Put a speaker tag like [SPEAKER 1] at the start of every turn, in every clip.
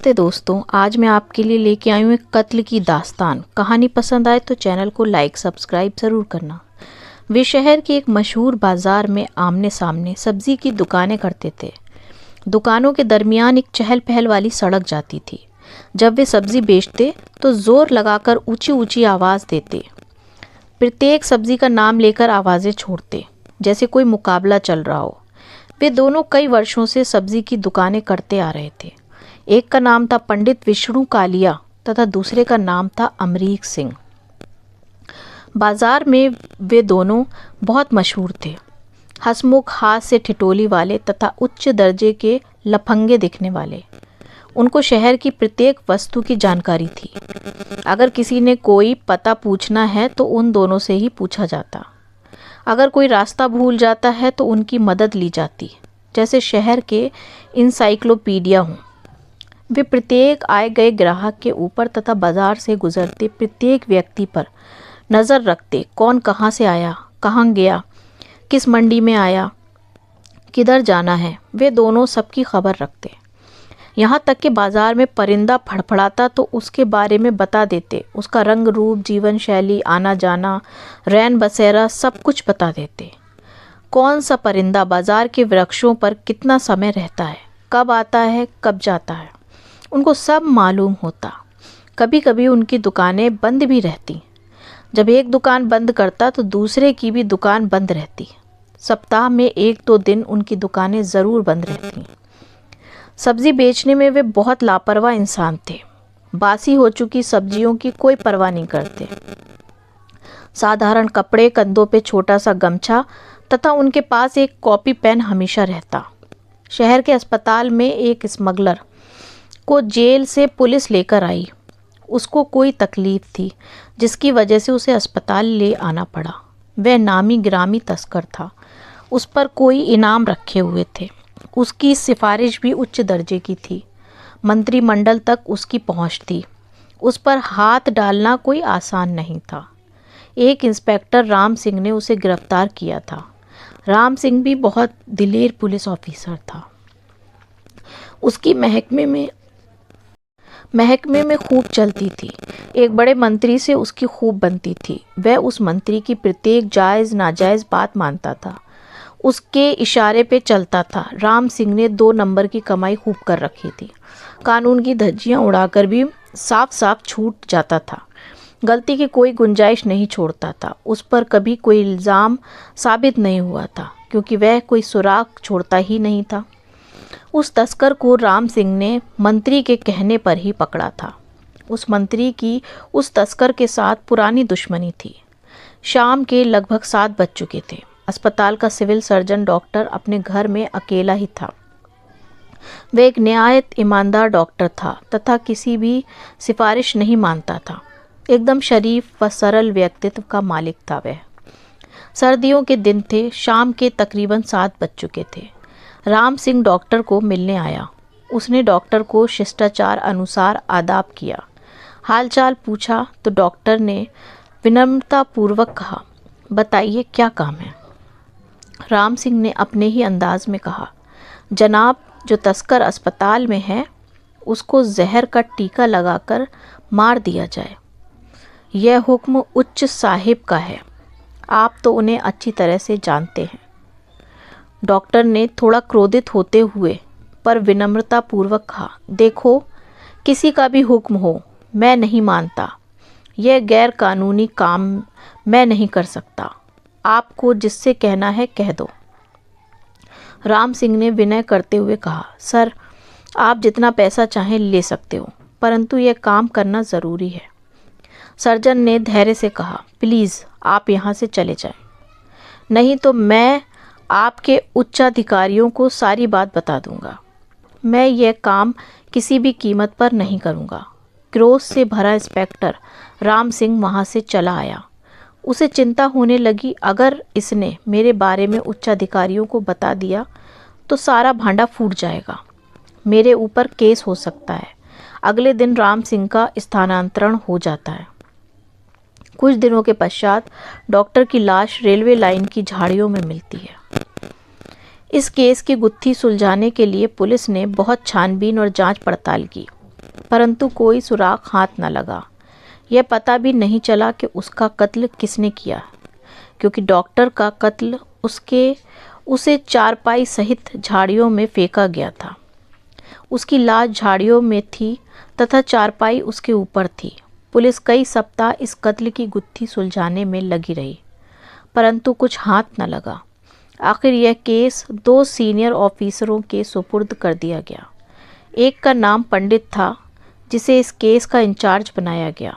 [SPEAKER 1] नमस्ते दोस्तों, आज मैं आपके लिए लेके आई हूँ एक कत्ल की दास्तान। कहानी पसंद आए तो चैनल को लाइक सब्सक्राइब ज़रूर करना। वे शहर के एक मशहूर बाज़ार में आमने सामने सब्ज़ी की दुकानें करते थे। दुकानों के दरमियान एक चहल पहल वाली सड़क जाती थी। जब वे सब्ज़ी बेचते तो ज़ोर लगाकर ऊंची ऊंची आवाज़ देते। प्रत्येक सब्ज़ी का नाम लेकर आवाज़ें छोड़ते, जैसे कोई मुकाबला चल रहा हो। वे दोनों कई वर्षों से सब्ज़ी की दुकानें करते आ रहे थे। एक का नाम था पंडित विष्णु कालिया तथा दूसरे का नाम था अमरीक सिंह। बाजार में वे दोनों बहुत मशहूर थे। हंसमुख, हाथ से ठिठोली वाले तथा उच्च दर्जे के लफंगे दिखने वाले। उनको शहर की प्रत्येक वस्तु की जानकारी थी। अगर किसी ने कोई पता पूछना है तो उन दोनों से ही पूछा जाता। अगर कोई रास्ता भूल जाता है तो उनकी मदद ली जाती, जैसे शहर के इंसाइक्लोपीडिया हों। वे प्रत्येक आए गए ग्राहक के ऊपर तथा बाजार से गुजरते प्रत्येक व्यक्ति पर नज़र रखते। कौन कहाँ से आया, कहाँ गया, किस मंडी में आया, किधर जाना है, वे दोनों सबकी खबर रखते। यहाँ तक कि बाजार में परिंदा फड़फड़ाता तो उसके बारे में बता देते। उसका रंग रूप, जीवन शैली, आना जाना, रैन बसेरा सब कुछ बता देते। कौन सा परिंदा बाजार के वृक्षों पर कितना समय रहता है, कब आता है, कब जाता है, उनको सब मालूम होता। कभी कभी उनकी दुकानें बंद भी रहती। जब एक दुकान बंद करता तो दूसरे की भी दुकान बंद रहती। सप्ताह में 1-2 दिन उनकी दुकानें ज़रूर बंद रहती। सब्ज़ी बेचने में वे बहुत लापरवाह इंसान थे। बासी हो चुकी सब्जियों की कोई परवाह नहीं करते। साधारण कपड़े, कंधों पे छोटा सा गमछा तथा उनके पास एक कॉपी पेन हमेशा रहता। शहर के अस्पताल में एक स्मगलर को जेल से पुलिस लेकर आई। उसको कोई तकलीफ थी जिसकी वजह से उसे अस्पताल ले आना पड़ा। वह नामी गिरामी तस्कर था। उस पर कोई इनाम रखे हुए थे। उसकी सिफारिश भी उच्च दर्जे की थी। मंत्रिमंडल तक उसकी पहुंच थी। उस पर हाथ डालना कोई आसान नहीं था। एक इंस्पेक्टर राम सिंह ने उसे गिरफ्तार किया था। राम सिंह भी बहुत दिलेर पुलिस ऑफिसर था। उसकी महकमे में खूब चलती थी। एक बड़े मंत्री से उसकी खूब बनती थी। वह उस मंत्री की प्रत्येक जायज़ नाजायज़ बात मानता था, उसके इशारे पे चलता था। राम सिंह ने 2 नंबर की कमाई खूब कर रखी थी। कानून की धज्जियां उड़ाकर भी साफ साफ छूट जाता था। गलती की कोई गुंजाइश नहीं छोड़ता था। उस पर कभी कोई इल्ज़ाम साबित नहीं हुआ था, क्योंकि वह कोई सुराग छोड़ता ही नहीं था। उस तस्कर को राम सिंह ने मंत्री के कहने पर ही पकड़ा था। उस मंत्री की उस तस्कर के साथ पुरानी दुश्मनी थी। शाम के लगभग 7 बज चुके थे। अस्पताल का सिविल सर्जन डॉक्टर अपने घर में अकेला ही था। वह एक निहायत ईमानदार डॉक्टर था तथा किसी भी सिफारिश नहीं मानता था। एकदम शरीफ व सरल व्यक्तित्व का मालिक था वह। सर्दियों के दिन थे। शाम के तकरीबन 7 बज चुके थे। राम सिंह डॉक्टर को मिलने आया। उसने डॉक्टर को शिष्टाचार अनुसार आदाब किया। हालचाल पूछा तो डॉक्टर ने विनम्रतापूर्वक कहा, बताइए क्या काम है। राम सिंह ने अपने ही अंदाज में कहा, जनाब, जो तस्कर अस्पताल में है उसको जहर का टीका लगाकर मार दिया जाए। यह हुक्म उच्च साहिब का है। आप तो उन्हें अच्छी तरह से जानते हैं। डॉक्टर ने थोड़ा क्रोधित होते हुए पर विनम्रतापूर्वक कहा, देखो, किसी का भी हुक्म हो, मैं नहीं मानता। यह गैर कानूनी काम मैं नहीं कर सकता। आपको जिससे कहना है कह दो। राम सिंह ने विनय करते हुए कहा, सर, आप जितना पैसा चाहें ले सकते हो, परंतु यह काम करना ज़रूरी है। सर्जन ने धैर्य से कहा, प्लीज़ आप यहाँ से चले जाएं, नहीं तो मैं आपके उच्चाधिकारियों को सारी बात बता दूंगा। मैं यह काम किसी भी कीमत पर नहीं करूंगा। क्रोध से भरा इंस्पेक्टर राम सिंह वहाँ से चला आया। उसे चिंता होने लगी, अगर इसने मेरे बारे में उच्चाधिकारियों को बता दिया तो सारा भांडा फूट जाएगा। मेरे ऊपर केस हो सकता है। अगले दिन राम सिंह का स्थानांतरण हो जाता है। कुछ दिनों के पश्चात डॉक्टर की लाश रेलवे लाइन की झाड़ियों में मिलती है। इस केस की गुत्थी सुलझाने के लिए पुलिस ने बहुत छानबीन और जांच पड़ताल की। परंतु कोई सुराग हाथ न लगा। यह पता भी नहीं चला कि उसका कत्ल किसने किया, क्योंकि डॉक्टर का कत्ल उसे चारपाई सहित झाड़ियों में फेंका गया था। उसकी लाश झाड़ियों में थी तथा चारपाई उसके ऊपर थी। पुलिस कई सप्ताह इस कत्ल की गुत्थी सुलझाने में लगी रही, परंतु कुछ हाथ न लगा। आखिर यह केस 2 सीनियर ऑफिसरों के सुपुर्द कर दिया गया। एक का नाम पंडित था, जिसे इस केस का इंचार्ज बनाया गया।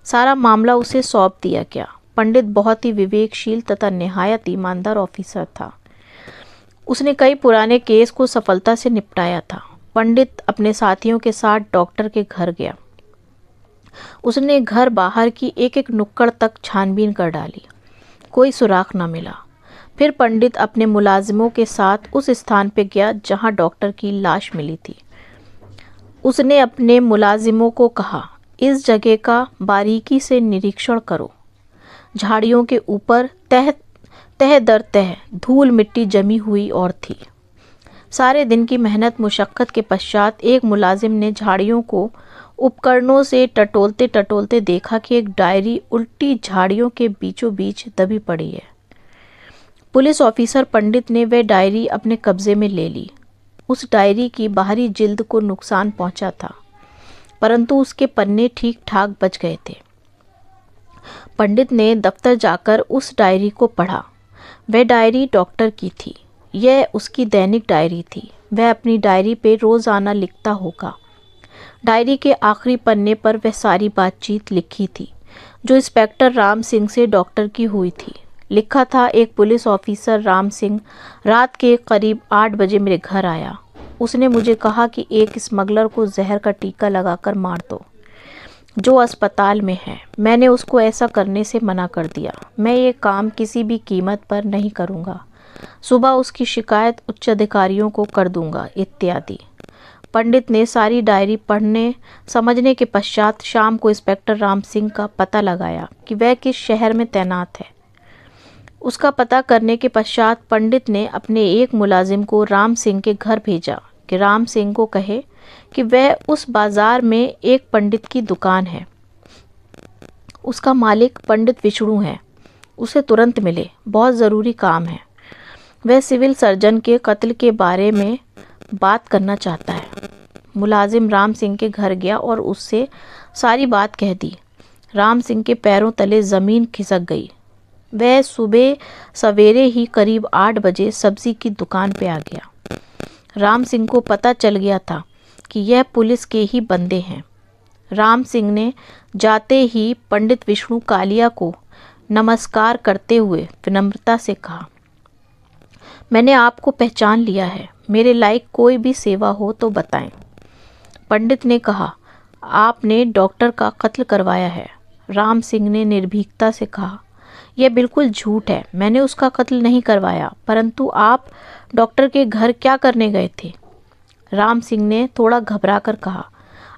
[SPEAKER 1] सारा मामला उसे सौंप दिया गया। पंडित बहुत ही विवेकशील तथा निहायत ईमानदार ऑफिसर था। उसने कई पुराने केस को सफलता से निपटाया था। पंडित अपने साथियों के साथ डॉक्टर के घर गया। उसने घर बाहर की एक एक नुक्कड़ तक छानबीन कर डाली, कोई सुराग न मिला। फिर पंडित अपने मुलाजिमों के साथ उस स्थान पर गया जहां डॉक्टर की लाश मिली थी। उसने अपने मुलाजिमों को कहा, इस जगह का बारीकी से निरीक्षण करो। झाड़ियों के ऊपर तह दर तह धूल मिट्टी जमी हुई और थी। सारे दिन की मेहनत मुशक्कत के पश्चात एक मुलाजिम ने झाड़ियों को उपकरणों से टटोलते टटोलते देखा कि एक डायरी उल्टी झाड़ियों के बीचों बीच दबी पड़ी है। पुलिस ऑफिसर पंडित ने वह डायरी अपने कब्जे में ले ली। उस डायरी की बाहरी जिल्द को नुकसान पहुंचा था, परंतु उसके पन्ने ठीक ठाक बच गए थे। पंडित ने दफ्तर जाकर उस डायरी को पढ़ा। वह डायरी डॉक्टर की थी। यह उसकी दैनिक डायरी थी। वह अपनी डायरी पे रोज़ाना लिखता होगा। डायरी के आखिरी पन्ने पर वह सारी बातचीत लिखी थी जो इंस्पेक्टर राम सिंह से डॉक्टर की हुई थी। लिखा था, एक पुलिस ऑफिसर राम सिंह रात के करीब 8 बजे मेरे घर आया। उसने मुझे कहा कि एक स्मगलर को जहर का टीका लगाकर मार दो जो अस्पताल में है। मैंने उसको ऐसा करने से मना कर दिया। मैं ये काम किसी भी कीमत पर नहीं करूँगा। सुबह उसकी शिकायत उच्च अधिकारियों को कर दूंगा, इत्यादि। पंडित ने सारी डायरी पढ़ने समझने के पश्चात शाम को इंस्पेक्टर राम सिंह का पता लगाया कि वह किस शहर में तैनात है। उसका पता करने के पश्चात पंडित ने अपने एक मुलाजिम को राम सिंह के घर भेजा कि राम सिंह को कहे कि वह उस बाजार में एक पंडित की दुकान है, उसका मालिक पंडित विष्णु है, उसे तुरंत मिले, बहुत ज़रूरी काम है। वह सिविल सर्जन के कत्ल के बारे में बात करना चाहता है। मुलाजिम राम सिंह के घर गया और उससे सारी बात कह दी। राम सिंह के पैरों तले ज़मीन खिसक गई। वह सुबह सवेरे ही करीब 8 बजे सब्जी की दुकान पे आ गया। राम सिंह को पता चल गया था कि यह पुलिस के ही बंदे हैं। राम सिंह ने जाते ही पंडित विष्णु कालिया को नमस्कार करते हुए विनम्रता से कहा, मैंने आपको पहचान लिया है, मेरे लायक कोई भी सेवा हो तो बताएं। पंडित ने कहा, आपने डॉक्टर का कत्ल करवाया है। राम सिंह ने निर्भीकता से कहा, यह बिल्कुल झूठ है, मैंने उसका कत्ल नहीं करवाया, परंतु आप डॉक्टर के घर क्या करने गए थे? राम सिंह ने थोड़ा घबरा कर कहा,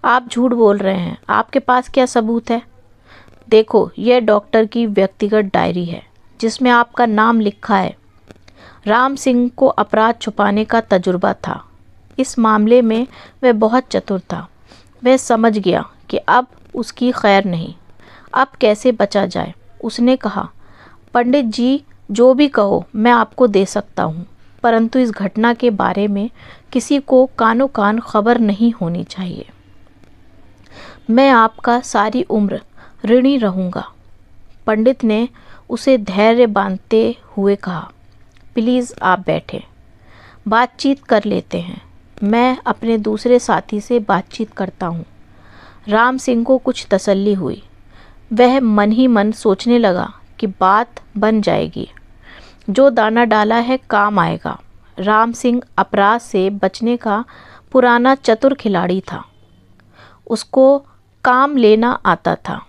[SPEAKER 1] आप झूठ बोल रहे हैं, आपके पास क्या सबूत है? देखो, यह डॉक्टर की व्यक्तिगत डायरी है जिसमें आपका नाम लिखा है। राम सिंह को अपराध छुपाने का तजुर्बा था। इस मामले में वह बहुत चतुर था। वह समझ गया कि अब उसकी खैर नहीं, अब कैसे बचा जाए। उसने कहा, पंडित जी, जो भी कहो मैं आपको दे सकता हूँ, परंतु इस घटना के बारे में किसी को कानो कान खबर नहीं होनी चाहिए। मैं आपका सारी उम्र ऋणी रहूँगा। पंडित ने उसे धैर्य बांधते हुए कहा, प्लीज़ आप बैठें, बातचीत कर लेते हैं। मैं अपने दूसरे साथी से बातचीत करता हूँ। राम सिंह को कुछ तसल्ली हुई। वह मन ही मन सोचने लगा कि बात बन जाएगी, जो दाना डाला है काम आएगा। राम सिंह अपराध से बचने का पुराना चतुर खिलाड़ी था। उसको काम लेना आता था।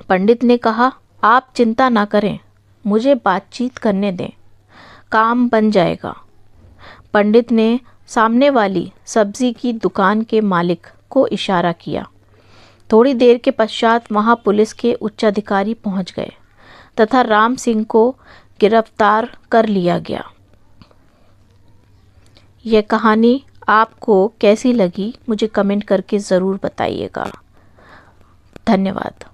[SPEAKER 1] पंडित ने कहा, आप चिंता ना करें, मुझे बातचीत करने दें, काम बन जाएगा। पंडित ने सामने वाली सब्जी की दुकान के मालिक को इशारा किया। थोड़ी देर के पश्चात वहां पुलिस के उच्चाधिकारी पहुंच गए तथा राम सिंह को गिरफ्तार कर लिया गया। यह कहानी आपको कैसी लगी मुझे कमेंट करके ज़रूर बताइएगा। धन्यवाद।